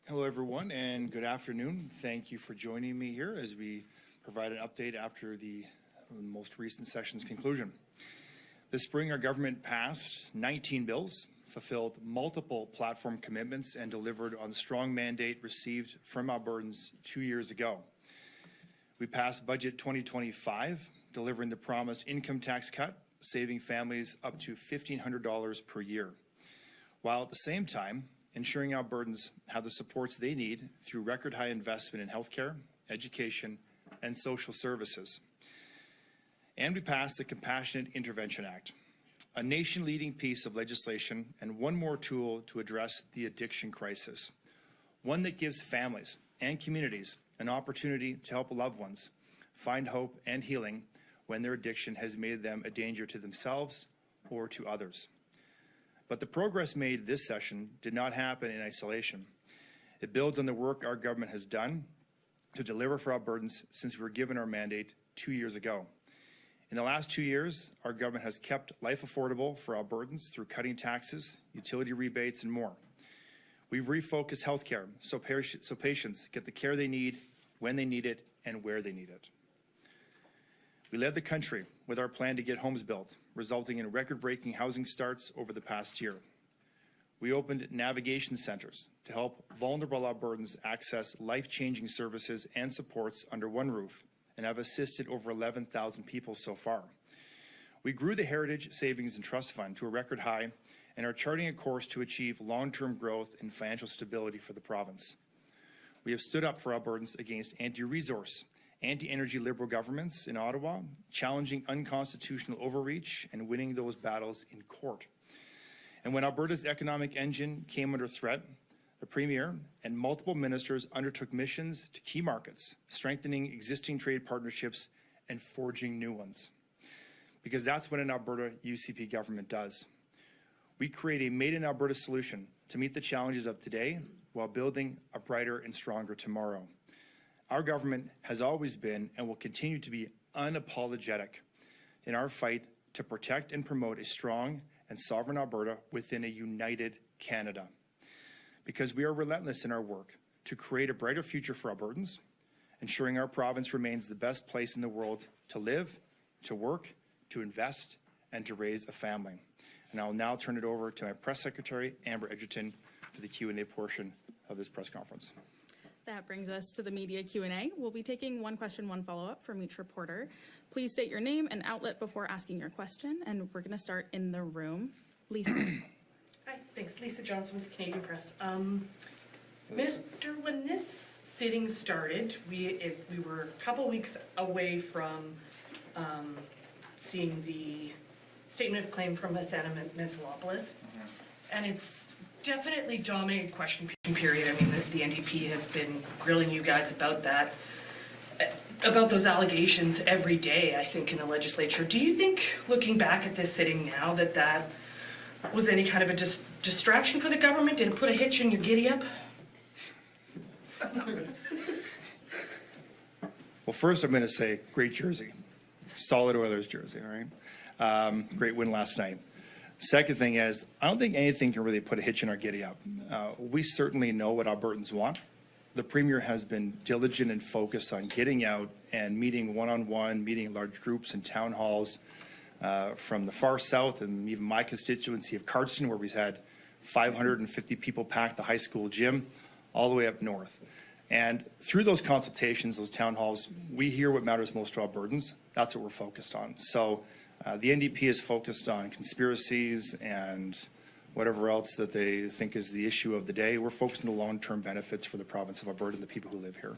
Hello, everyone, and good afternoon. Thank you for joining me here as we provide an update after the most recent session's conclusion. This spring, our government passed 19 bills, fulfilled multiple platform commitments, and delivered on the strong mandate received from Albertans 2 years ago. We passed Budget 2025, delivering the promised income tax cut, saving families up to $1,500 per year, while at the same time ensuring Albertans have the supports they need through record high investment in healthcare, education, and social services. And we passed the Compassionate Intervention Act, a nation-leading piece of legislation and one more tool to address the addiction crisis, one that gives families and communities an opportunity to help loved ones find hope and healing when their addiction has made them a danger to themselves or to others. But the progress made this session did not happen in isolation. It builds on the work our government has done to deliver for Albertans since we were given our mandate 2 years ago. In the last 2 years, our government has kept life affordable for Albertans through cutting taxes, utility rebates, and more. We've refocused healthcare so patients get the care they need, when they need it, and where they need it. We led the country with our plan to get homes built, resulting in record-breaking housing starts over the past year. We opened navigation centers to help vulnerable Albertans access life-changing services and supports under one roof, and have assisted over 11,000 people so far. We grew the Heritage Savings and Trust Fund to a record high and are charting a course to achieve long-term growth and financial stability for the province. We have stood up for Albertans against anti-resource, anti-energy Liberal governments in Ottawa, challenging unconstitutional overreach and winning those battles in court. And when Alberta's economic engine came under threat, the Premier and multiple ministers undertook missions to key markets, strengthening existing trade partnerships and forging new ones. Because that's what an Alberta UCP government does. We create a made-in-Alberta solution to meet the challenges of today while building a brighter and stronger tomorrow. Our government has always been and will continue to be unapologetic in our fight to protect and promote a strong and sovereign Alberta within a united Canada. Because we are relentless in our work to create a brighter future for Albertans, ensuring our province remains the best place in the world to live, to work, to invest, and to raise a family. And I'll now turn it over to my press secretary, Amber Edgerton, for the Q&A portion of this press conference. That brings us to the media Q&A. We'll be taking one question, one follow-up from each reporter. Please state your name and outlet before asking your question, and we're going to start in the room. Lisa. Hi, thanks. Lisa Johnson with the Canadian Press. Minister, when this sitting started, we were a couple weeks away from seeing the statement of claim from Athena Mensalopolis, and it's definitely dominated question period. I mean, the NDP has been grilling you guys about that, about those allegations every day, I think, in the legislature. Do you think, looking back at this sitting now, that was any kind of a distraction for the government? Did it put a hitch in your giddy-up? Well, first I'm going to say, great jersey. Solid Oilers jersey, all right? Great win last night. Second thing is, I don't think anything can really put a hitch in our giddy-up. We certainly know what Albertans want. The Premier has been diligent and focused on getting out and meeting one-on-one, meeting in large groups and town halls from the far south and even my constituency of Cardston, where we've had 550 people pack the high school gym, all the way up north. And through those consultations, those town halls, we hear what matters most to Albertans. That's what we're focused on. So the NDP is focused on conspiracies and whatever else that they think is the issue of the day. We're focused on the long-term benefits for the province of Alberta and the people who live here.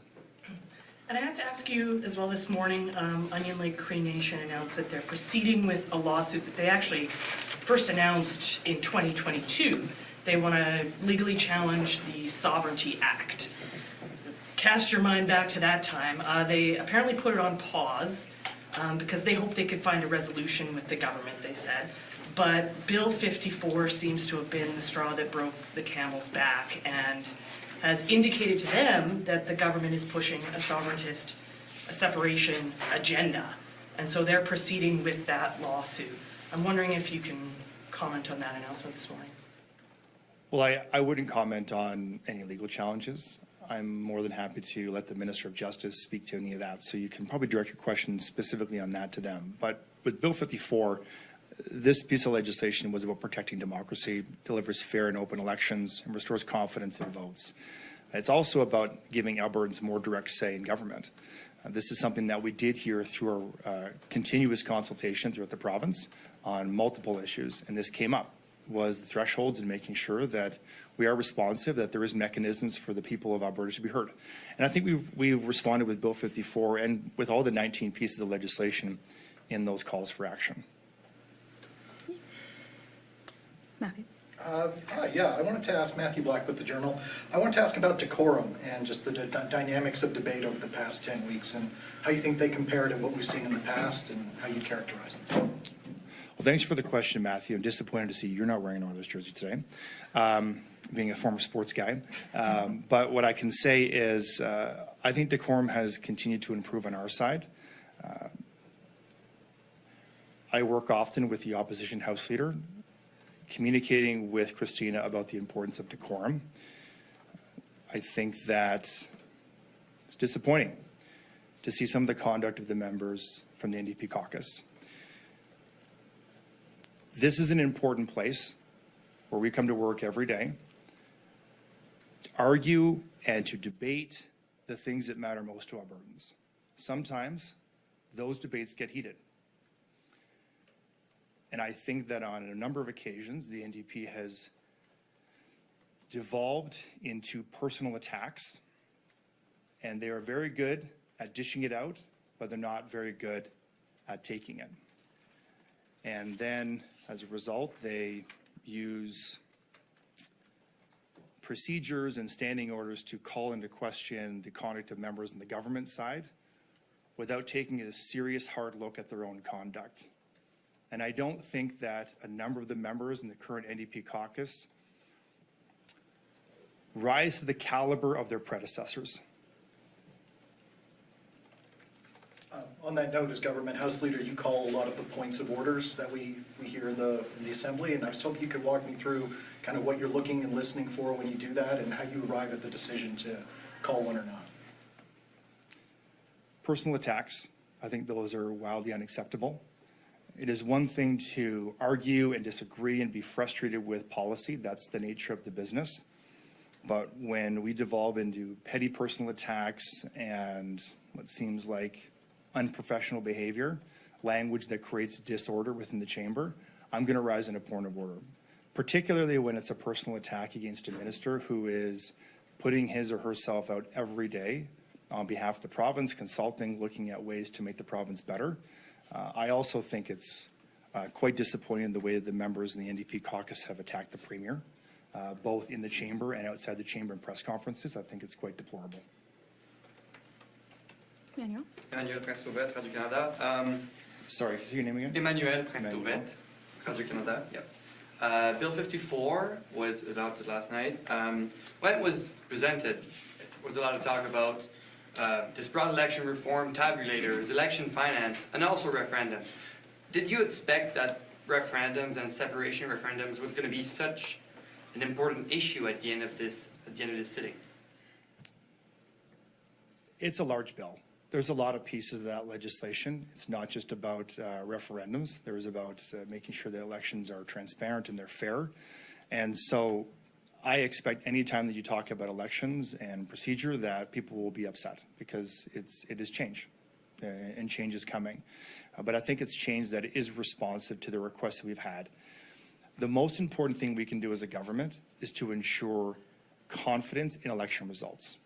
And I have to ask you as well this morning, Onion Lake Cree Nation announced that they're proceeding with a lawsuit that they actually first announced in 2022. They want to legally challenge the Sovereignty Act. Cast your mind back to that time. They apparently put it on pause because they hoped they could find a resolution with the government, they said. But Bill 54 seems to have been the straw that broke the camel's back and has indicated to them that the government is pushing a sovereigntist, a separation agenda. And so they're proceeding with that lawsuit. I'm wondering if you can comment on that announcement this morning. Well, I wouldn't comment on any legal challenges. I'm more than happy to let the Minister of Justice speak to any of that. So you can probably direct your question specifically on that to them. But with Bill 54, this piece of legislation was about protecting democracy, delivers fair and open elections, and restores confidence in votes. It's also about giving Albertans more direct say in government. This is something that we did here through our continuous consultation throughout the province on multiple issues, and this came up, was the thresholds and making sure that we are responsive, that there is mechanisms for the people of Alberta to be heard. And I think we've responded with Bill 54 and with all the 19 pieces of legislation in those calls for action. Matthew. Yeah, I wanted to ask Matthew Black with the Journal. I wanted to ask about decorum and just the dynamics of debate over the past 10 weeks and how you think they compare to what we've seen in the past and how you'd characterize them. Well, thanks for the question, Matthew. I'm disappointed to see you're not wearing an Oilers jersey today, being a former sports guy. But what I can say is I think decorum has continued to improve on our side. I work often with the opposition House Leader, communicating with Christina about the importance of decorum. I think that it's disappointing to see some of the conduct of the members from the NDP caucus. This is an important place where we come to work every day to argue and to debate the things that matter most to Albertans. Sometimes those debates get heated. And I think that on a number of occasions, the NDP has devolved into personal attacks, and they are very good at dishing it out, but they're not very good at taking it. And then, as a result, they use procedures and standing orders to call into question the conduct of members on the government side without taking a serious, hard look at their own conduct. And I don't think that a number of the members in the current NDP caucus rise to the caliber of their predecessors. On that note, as Government House Leader, you call a lot of the points of orders that we hear in the Assembly, and I was hoping you could walk me through kind of what you're looking and listening for when you do that and how you arrive at the decision to call one or not. Personal attacks, I think those are wildly unacceptable. It is one thing to argue and disagree and be frustrated with policy. That's the nature of the business. But when we devolve into petty personal attacks and what seems like unprofessional behavior, language that creates disorder within the chamber, I'm going to rise in a point of order, particularly when it's a personal attack against a minister who is putting his or herself out every day on behalf of the province, consulting, looking at ways to make the province better. I also think it's quite disappointing the way that the members in the NDP caucus have attacked the Premier, both in the chamber and outside the chamber in press conferences. I think it's quite deplorable. Emmanuel. Emmanuel Prince-Touvet, Radio-Canada. Sorry, can you say your name again? Emmanuel Prince-Touvet, Radio-Canada. Yep. Bill 54 was adopted last night. When it was presented, there was a lot of talk about this broad election reform, tabulators, election finance, and also referendums. Did you expect that referendums and separation referendums was going to be such an important issue at the end of this sitting? It's a large bill. There's a lot of pieces of that legislation. It's not just about referendums. There is about making sure that elections are transparent and they're fair. And so I expect any time that you talk about elections and procedure that people will be upset because it is change and change is coming. But I think it's change that is responsive to the requests that we've had. The most important thing we can do as a government is to ensure confidence in election results.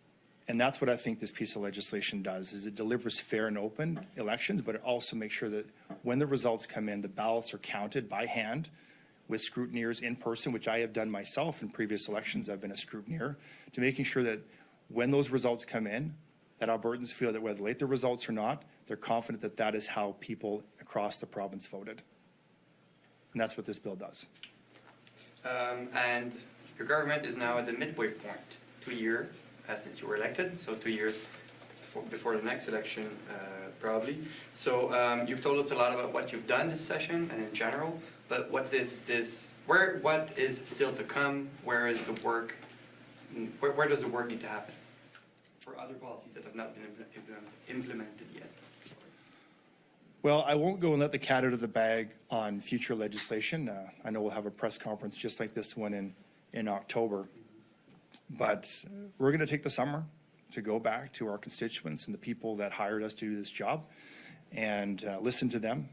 And that's what I think this piece of legislation does, is it delivers fair and open elections, but it also makes sure that when the results come in, the ballots are counted by hand with scrutineers in person, which I have done myself in previous elections. I've been a scrutineer, to making sure that when those results come in, that Albertans feel that whether late the results or not, they're confident that that is how people across the province voted. And that's what this bill does. And your government is now at the midway point, 2 years since you were elected, so 2 years before the next election, probably. So you've told us a lot about what you've done this session and in general, but what is this what is still to come? Where is the work? Where does the work need to happen for other policies that have not been implemented yet? Well, I won't go and let the cat out of the bag on future legislation. I know we'll have a press conference just like this one in October. But we're going to take the summer to go back to our constituents and the people that hired us to do this job and listen to them,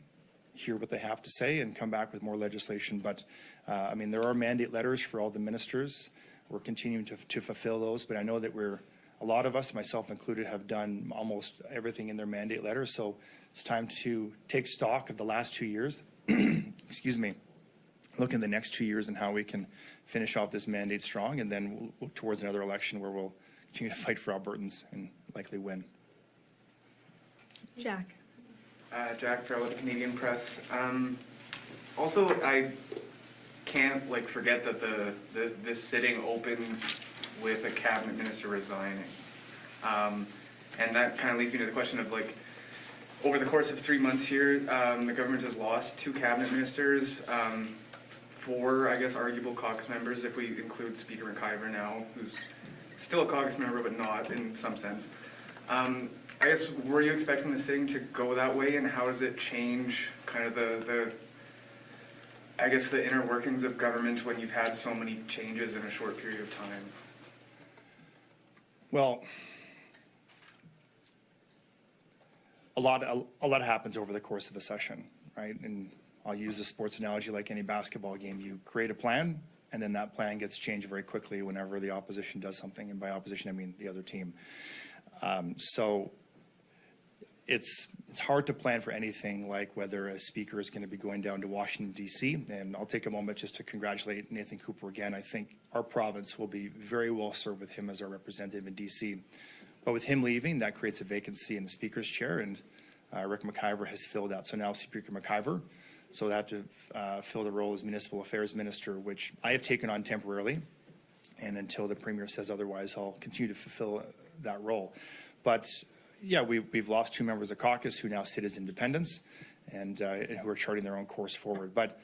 hear what they have to say, and come back with more legislation. But, I mean, there are mandate letters for all the ministers. We're continuing to fulfill those, but I know that a lot of us, myself included, have done almost everything in their mandate letter. So it's time to take stock of the last 2 years, excuse me, look in the next 2 years and how we can finish off this mandate strong, and then we'll look towards another election where we'll continue to fight for Albertans and likely win. Jack. Jack Farrell with the Canadian Press. Also, I can't forget that this sitting opened with a cabinet minister resigning, and that kind of leads me to the question of over the course of 3 months here, the government has lost 2 cabinet ministers, 4, I guess, arguable caucus members if we include Speaker McIver now, who's still a caucus member but not in some sense. I guess, were you expecting the sitting to go that way, and how does it change kind of the inner workings of government when you've had so many changes in a short period of time? Well, a lot happens over the course of a session, right? And I'll use a sports analogy like any basketball game. You create a plan, and then that plan gets changed very quickly whenever the opposition does something, and by opposition I mean the other team. So it's hard to plan for anything like whether a speaker is going to be going down to Washington, D.C., and I'll take a moment just to congratulate Nathan Cooper again. I think our province will be very well served with him as our representative in D.C. But with him leaving, that creates a vacancy in the speaker's chair, and Rick McIver has filled out. So now Speaker McIver, so they have to fill the role as Municipal Affairs Minister, which I have taken on temporarily, and until the Premier says otherwise, I'll continue to fulfill that role. But yeah, we've lost 2 members of caucus who now sit as independents and who are charting their own course forward. But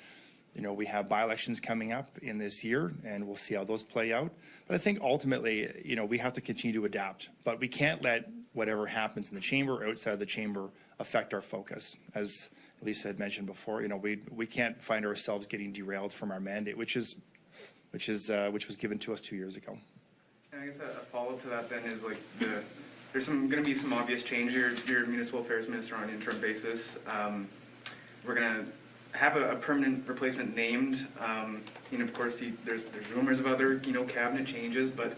we have by-elections coming up in this year, and we'll see how those play out. But I think ultimately, we have to continue to adapt. But we can't let whatever happens in the chamber or outside of the chamber affect our focus. As Lisa had mentioned before, we can't find ourselves getting derailed from our mandate, which was given to us 2 years ago. And I guess a follow-up to that then is there's going to be some obvious change. Your municipal affairs minister on an interim basis. We're going to have a permanent replacement named. Of course, there's rumors of other cabinet changes, but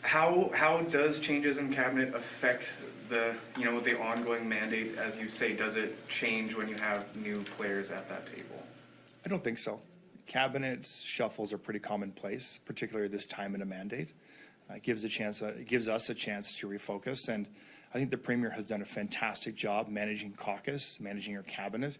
how does changes in cabinet affect the ongoing mandate? As you say, does it change when you have new players at that table? I don't think so. Cabinet shuffles are pretty commonplace, particularly this time in a mandate. It gives us a chance to refocus, and I think the Premier has done a fantastic job managing caucus, managing our cabinet,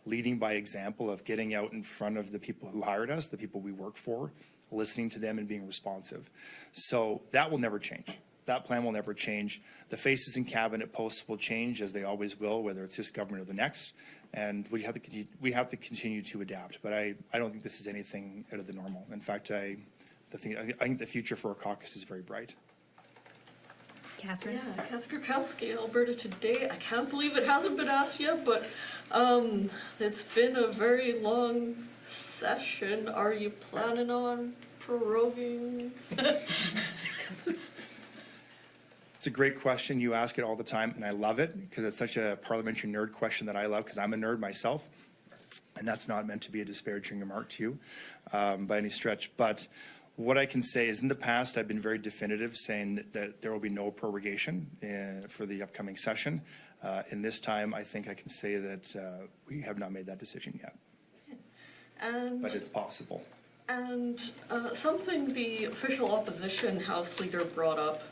leading by example of getting out in front of the people who hired us, the people we work for, listening to them and being responsive. So that will never change. That plan will never change. The faces in cabinet posts will change, as they always will, whether it's this government or the next, and we have to continue to adapt. But I don't think this is anything out of the normal. In fact, I think the future for our caucus is very bright. Catherine? Yeah, Catherine Krakowski, Alberta Today. I can't believe it hasn't been asked yet, but it's been a very long session. Are you planning on proroguing? It's a great question. You ask it all the time, and I love it because it's such a parliamentary nerd question that I love because I'm a nerd myself, and that's not meant to be a disparaging remark to you by any stretch. But what I can say is in the past, I've been very definitive saying that there will be no prorogation for the upcoming session. In this time, I think I can say that we have not made that decision yet. But it's possible. And something the official opposition House Leader brought up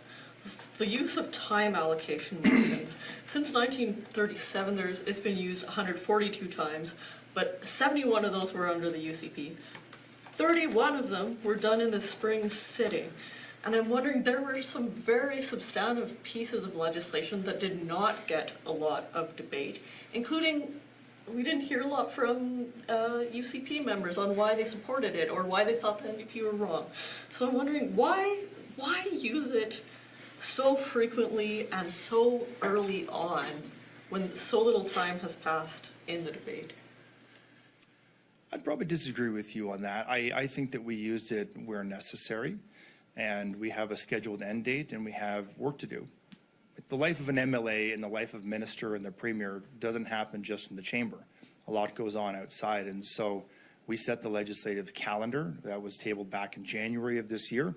was the use of time allocation margins. Since 1937, it's been used 142 times, but 71 of those were under the UCP. 31 of them were done in the spring sitting. And I'm wondering, there were some very substantive pieces of legislation that did not get a lot of debate, including we didn't hear a lot from UCP members on why they supported it or why they thought the NDP were wrong. So I'm wondering why use it so frequently and so early on when so little time has passed in the debate? I'd probably disagree with you on that. I think that we used it where necessary, and we have a scheduled end date, and we have work to do. The life of an MLA and the life of a minister and the premier doesn't happen just in the chamber. A lot goes on outside, and so we set the legislative calendar that was tabled back in January of this year,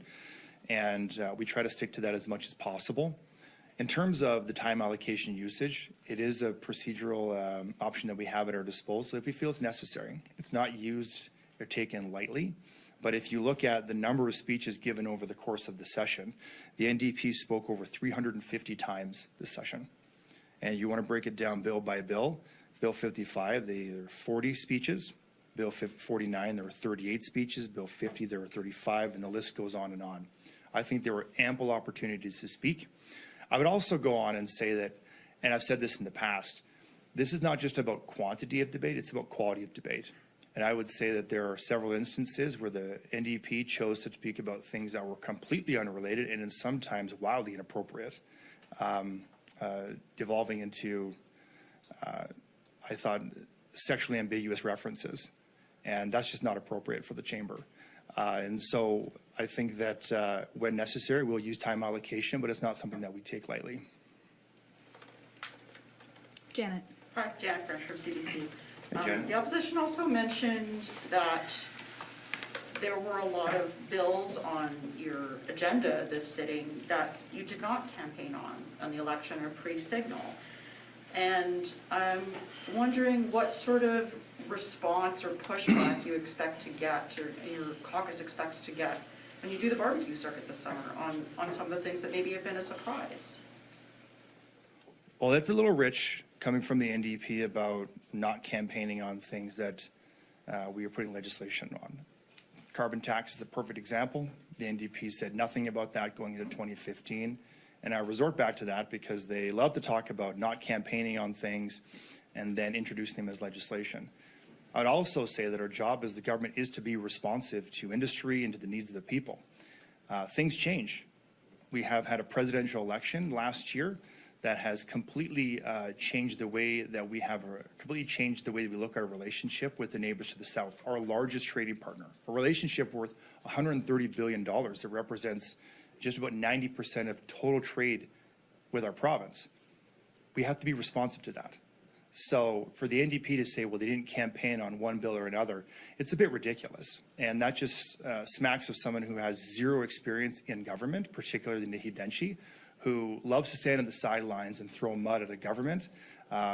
and we try to stick to that as much as possible. In terms of the time allocation usage, it is a procedural option that we have at our disposal if we feel it's necessary. It's not used or taken lightly, but if you look at the number of speeches given over the course of the session, the NDP spoke over 350 times this session. And you want to break it down bill by bill. Bill 55, there were 40 speeches. Bill 49, there were 38 speeches. Bill 50, there were 35, and the list goes on and on. I think there were ample opportunities to speak. I would also go on and say that, and I've said this in the past, this is not just about quantity of debate, it's about quality of debate. And I would say that there are several instances where the NDP chose to speak about things that were completely unrelated and sometimes wildly inappropriate, devolving into, I thought, sexually ambiguous references. And that's just not appropriate for the chamber. And so I think that when necessary, we'll use time allocation, but it's not something that we take lightly. Janet. Hi, Janet Fresh from CBC. Hey, Jen. The opposition also mentioned that there were a lot of bills on your agenda this sitting that you did not campaign on the election or pre-signal. And I'm wondering what sort of response or pushback you expect to get, or your caucus expects to get, when you do the barbecue circuit this summer on some of the things that maybe have been a surprise. Well, that's a little rich coming from the NDP about not campaigning on things that we are putting legislation on. Carbon tax is a perfect example. The NDP said nothing about that going into 2015. And I resort back to that because they love to talk about not campaigning on things and then introducing them as legislation. I'd also say that our job as the government is to be responsive to industry and to the needs of the people. Things change. We have had a presidential election last year that has completely changed the way that we look at our relationship with the neighbors to the south, our largest trading partner, a relationship worth $130 billion that represents just about 90% of total trade with our province. We have to be responsive to that. So for the NDP to say, well, they didn't campaign on one bill or another, it's a bit ridiculous. And that just smacks of someone who has zero experience in government, particularly Naheed Nenshi, who loves to stand on the sidelines and throw mud at a government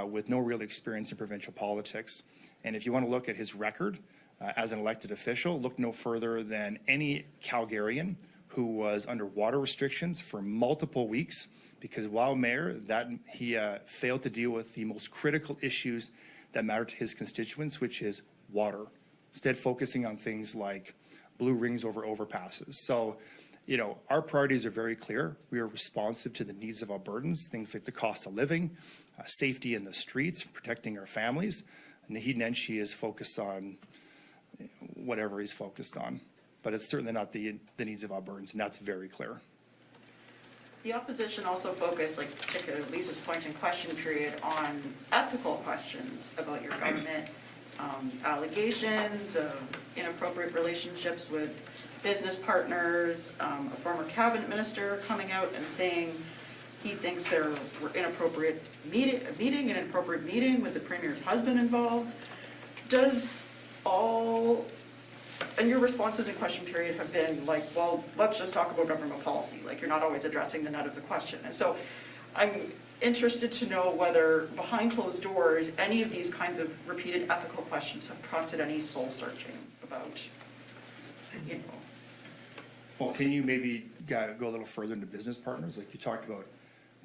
with no real experience in provincial politics. And if you want to look at his record as an elected official, look no further than any Calgarian who was under water restrictions for multiple weeks because while mayor, he failed to deal with the most critical issues that matter to his constituents, which is water, instead focusing on things like blue rings over overpasses. So, you know, our priorities are very clear. We are responsive to the needs of Albertans, things like the cost of living, safety in the streets, protecting our families. Naheed Nenshi is focused on whatever he's focused on, but it's certainly not the needs of Albertans, and that's very clear. The opposition also focused, like particularly Lisa's point in question period, on ethical questions about your government, allegations of inappropriate relationships with business partners, a former cabinet minister coming out and saying he thinks there were inappropriate meeting with the premier's husband involved. And your responses in question period have been like, well, let's just talk about government policy. Like, you're not always addressing the nut of the question. And so I'm interested to know whether behind closed doors, any of these kinds of repeated ethical questions have prompted any soul searching about, you know. Well, can you maybe go a little further into business partners? Like you talked about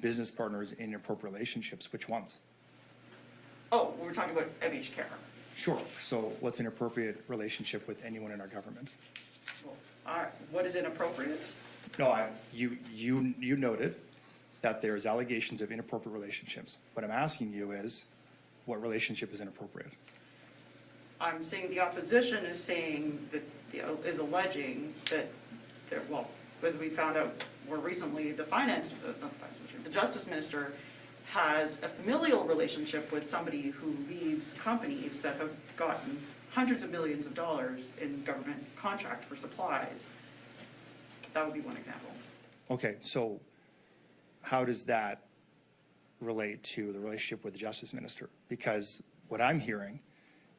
business partners in inappropriate relationships. Which ones? Oh, we were talking about MH Care. Sure. So what's an appropriate relationship with anyone in our government? Well, what is inappropriate? No, you noted that there's allegations of inappropriate relationships. What I'm asking you is, what relationship is inappropriate? I'm saying the opposition is saying that, is alleging that there, well, as we found out more recently, the Justice Minister has a familial relationship with somebody who leads companies that have gotten hundreds of millions of dollars in government contract for supplies. That would be one example. Okay, so how does that relate to the relationship with the Justice Minister? Because what I'm hearing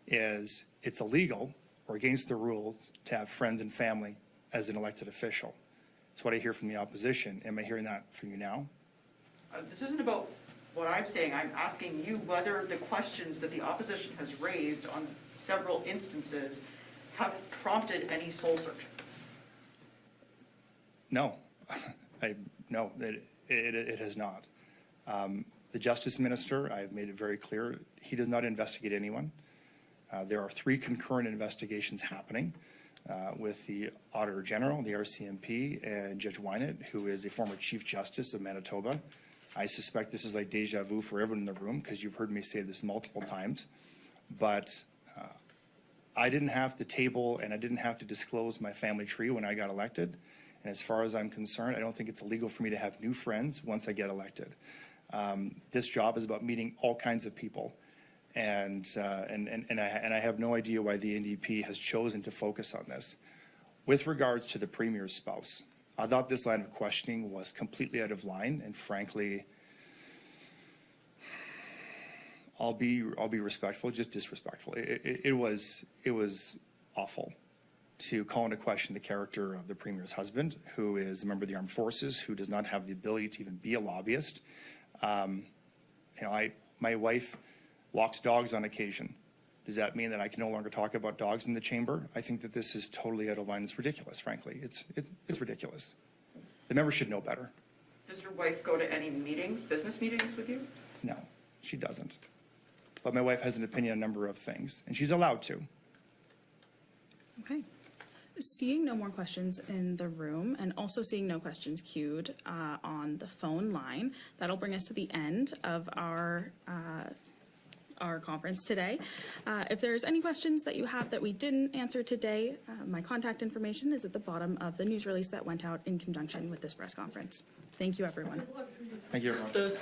is it's illegal or against the rules to have friends and family as an elected official. It's what I hear from the opposition. Am I hearing that from you now? This isn't about what I'm saying. I'm asking you whether the questions that the opposition has raised on several instances have prompted any soul searching. No, no, it has not. The Justice Minister, I have made it very clear, he does not investigate anyone. There are 3 concurrent investigations happening with the Auditor General, the RCMP, and Judge Wynett, who is a former Chief Justice of Manitoba. I suspect this is like deja vu for everyone in the room because you've heard me say this multiple times. But I didn't have to table and I didn't have to disclose my family tree when I got elected. And as far as I'm concerned, I don't think it's illegal for me to have new friends once I get elected. This job is about meeting all kinds of people. And I have no idea why the NDP has chosen to focus on this. With regards to the Premier's spouse, I thought this line of questioning was completely out of line, and frankly, I'll be respectful, just disrespectful. It was awful to call into question the character of the Premier's husband, who is a member of the armed forces, who does not have the ability to even be a lobbyist. My wife walks dogs on occasion. Does that mean that I can no longer talk about dogs in the chamber? I think that this is totally out of line. It's ridiculous, frankly. It's ridiculous. The members should know better. Does your wife go to any meetings, business meetings with you? No, she doesn't. But my wife has an opinion on a number of things, and she's allowed to. Okay. Seeing no more questions in the room and also seeing no questions queued on the phone line, that'll bring us to the end of our conference today. If there's any questions that you have that we didn't answer today, my contact information is at the bottom of the news release that went out in conjunction with this press conference. Thank you, everyone. Thank you, everyone.